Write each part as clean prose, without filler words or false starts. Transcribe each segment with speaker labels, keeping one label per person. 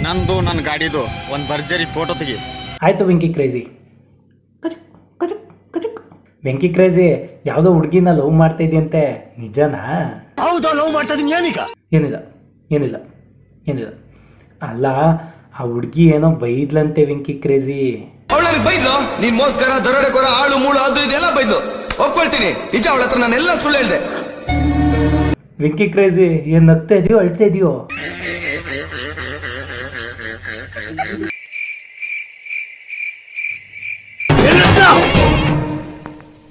Speaker 1: ನಂದು ನನ್ನ ಗಾಡಿದು ಒಂದು ಭರ್ಜರಿ ಫೋಟೋ ತೆಗಿ.
Speaker 2: ಆಯಿತು ವೆಂಕಿ ಕ್ರೇಜಿ. ಕಚಕ್ ಕಚಕ್ ಕಚಕ್. ವೆಂಕಿ ಕ್ರೇಜಿ ಯಾವುದೋ ಹುಡುಗಿನ ಲವ್ ಮಾಡ್ತಾ ಇದೆಯಂತೆ, ನಿಜನಾ?
Speaker 3: ಹೌದಾ, ಲವ್ ಮಾಡ್ತಾ ಇದೀನಿ ಏನೀಗ?
Speaker 2: ಏನಿಲ್ಲ ಏನಿಲ್ಲ ಏನಿಲ್ಲ. ಅಲ್ಲ, ಆ ಹುಡುಗಿ ಏನೋ ಬೈದ್ಲಂತೆ ವೆಂಕಿ ಕ್ರೇಜಿ.
Speaker 4: ಅವಳು ಬೈದ್ಲು, ನೀನ್ ಮೋಸ್ಕರ ದರೋಡೆಕೋರ ಆಳು ಮೂಳು ಅದು ಇದೆಲ್ಲ ಬೈದ್ಲು. ಒಪ್ಕೊಳ್ತೀನಿ, ನಿಜ ಅವಳ ಹತ್ರ ನಾನೆಲ್ಲ ಸುಳ್ಳು ಹೇಳ್ದೆ.
Speaker 2: ವೆಂಕಿ ಕ್ರೇಜಿ ಏನ್ ನಗ್ತಾ ಇದೆಯೋ ಅಳ್ತಾ ಇದೆಯೋ?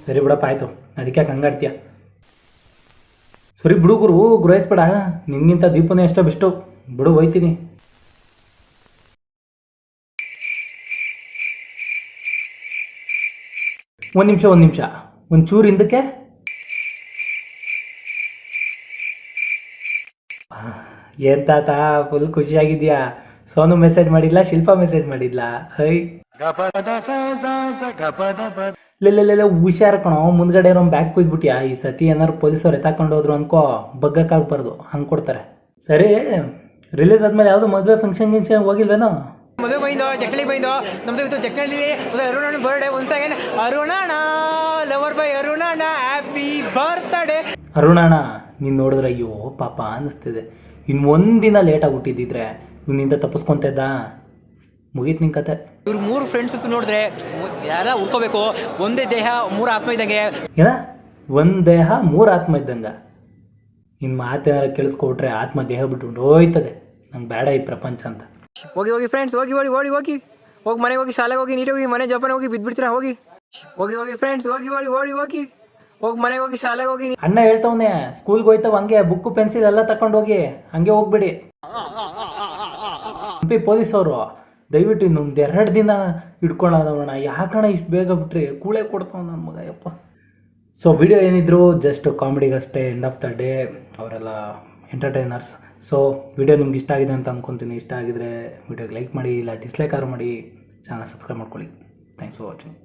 Speaker 2: ಸರಿ ಬಿಡಪ್ಪ, ಆಯ್ತು, ಅದಕ್ಕೆ ಹಂಗಾಡ್ತೀಯ. ಸರಿ ಬಿಡು ಗುರು, ಗುರಾಯಿಸ್ಬೇಡ. ನಿನ್ಗಿಂತ ದೀಪನೇ ಎಷ್ಟೋ ಬೆಸ್ಟು. ಬಿಡು, ಹೋಯ್ತೀನಿ. ಒಂದು ನಿಮಿಷ ಒಂಚೂರು ಹಿಂದಕ್ಕೆ. ಏನ್ ತಾತ ಫುಲ್ ಖುಷಿಯಾಗಿದ್ಯಾ? ಸೋನು ಮೆಸೇಜ್ ಮಾಡಿಲ್ಲ, ಶಿಲ್ಪಾ ಮೆಸೇಜ್ ಮಾಡಿಲ್ಲ. ಹೈ ಲೆಲ್ಲೆಲ್ಲ ಹುಷಾರ ಕಣೋ, ಮುಂದ್ಗಡೆ ಇರೋ ಬ್ಯಾಗ್ ಕುಯ್ದ್ಬಿಟ್ಯಾ? ಈ ಸತಿ ಏನಾರು ಪೊಲೀಸವ್ರು ಎತ್ತಾಕೊಂಡು ಹೋದ್ರು ಅನ್ಕೋ, ಬಗ್ಗಕ್ಕಾಗಬಾರ್ದು, ಹಂಗೆ ಕೊಡ್ತಾರೆ. ಸರಿ, ರಿಲೀಸ್ ಆದ್ಮೇಲೆ ಯಾವುದು ಮದುವೆ ಫಂಕ್ಷನ್ ಗಿಂಕ್ಷನ್ ಹೋಗಿಲ್ವೇನೋ?
Speaker 5: ಮದುವೆ ಬೈಂದೋ, ಜಕ್ಕಳಿ ಬೈಂದೋ. ನಮ್ದು ಇವತ್ತು ಜಕ್ಕಳಿ ಅರುಣಣ್ಣ ಬರ್ಡೇ. ಒಂದು ಸೆಕೆಂಡ್, ಅರುಣಣ್ಣ ಲವರ್ ಬೈ ಅರುಣಣ್ಣ, ಹ್ಯಾಪಿ ಬರ್ತ್ಡೇ.
Speaker 2: ಅರುಣಣ್ಣ ನೀನು ನೋಡಿದ್ರೆ ಅಯ್ಯೋ ಪಾಪ ಅನ್ನಿಸ್ತಿದೆ. ಇನ್ನು ಒಂದಿನ ಲೇಟಾಗಿ ಹುಟ್ಟಿದ್ದಿದ್ರೆ ಇವನಿಂದ ತಪ್ಪಿಸ್ಕೊತ ಇದ್ದ. ಮುಗೀತು ನಿನ್ ಕತೆ.
Speaker 5: ಇವ್ರು 3 ಫ್ರೆಂಡ್ಸ್ ನೋಡಿದ್ರೆ ಯಾರ ಉಳ್ಕೋಬೇಕು. ಒಂದೇ ದೇಹ 3 ಆತ್ಮ ಇದ್ದಂಗೆ.
Speaker 2: ಏನ ಒಂದು ದೇಹ 3 ಆತ್ಮ ಇದ್ದಂಗ? ನಿನ್ನ ಮಾತೇನಾರ ಕೇಳಿಸ್ಕೊಬಿಟ್ರೆ ಆತ್ಮ ದೇಹ ಬಿಟ್ಬಿಟ್ಟು ಹೋಯ್ತದೆ. ನಂಗೆ ಬೇಡ ಈ ಪ್ರಪಂಚ ಅಂತ.
Speaker 5: ಹೋಗಿ ಫ್ರೆಂಡ್ಸ್, ಹೋಗಿ ಹೋಗಿ ಮನೆಗೆ ಹೋಗಿ, ಶಾಲೆಗೆ ಹೋಗಿ, ನೀಟಾಗಿ ಹೋಗಿ, ಮನೆ ಜೋಪಾನ ಹೋಗಿ ಬಿದ್ಬಿಡ್ತೀರಾ. ಹೋಗಿ ಫ್ರೆಂಡ್ಸ್, ಹೋಗಿ ಮನೆಗೆ ಹೋಗಿ, ಶಾಲೆಗೆ ಹೋಗಿ.
Speaker 2: ಅಣ್ಣ ಹೇಳ್ತವನೆ, ಸ್ಕೂಲ್ಗೆ ಹೋಯ್ತವ ಹಂಗೆ ಬುಕ್ಕು ಪೆನ್ಸಿಲ್ ಎಲ್ಲ ತಕೊಂಡು ಹೋಗಿ, ಹಂಗೆ ಹೋಗ್ಬೇಡಿ. ಪೊಲೀಸವರು ದಯವಿಟ್ಟು ಇನ್ನೊಂದು 2 ದಿನ ಇಟ್ಕೊಳ್ಳೋಣ. ಯಾಕಣ ಇಷ್ಟು ಬೇಗ ಬಿಟ್ರಿ? ಕೂಳೆ ಕೊಡ್ತಾವ ನನ್ನ ಮಗ, ಯಪ್ಪ. ಸೊ ವಿಡಿಯೋ ಏನಿದ್ರು ಜಸ್ಟ್ ಕಾಮಿಡಿಗಷ್ಟೇ. ಎಂಡ್ ಆಫ್ ದ ಡೇ ಅವರೆಲ್ಲ ಎಂಟರ್ಟೈನರ್ಸ್. ಸೊ ವಿಡಿಯೋ ನಿಮ್ಗೆ ಇಷ್ಟ ಆಗಿದೆ ಅಂತ ಅಂದ್ಕೊತೀನಿ. ಇಷ್ಟ ಆಗಿದ್ರೆ ವಿಡಿಯೋಗೆ ಲೈಕ್ ಮಾಡಿ, ಇಲ್ಲ ಡಿಸ್ಲೈಕ್ ಆರು ಮಾಡಿ. ಚಾನಲ್ ಸಬ್ಸ್ಕ್ರೈಬ್ ಮಾಡ್ಕೊಳ್ಳಿ. Thanks for watching.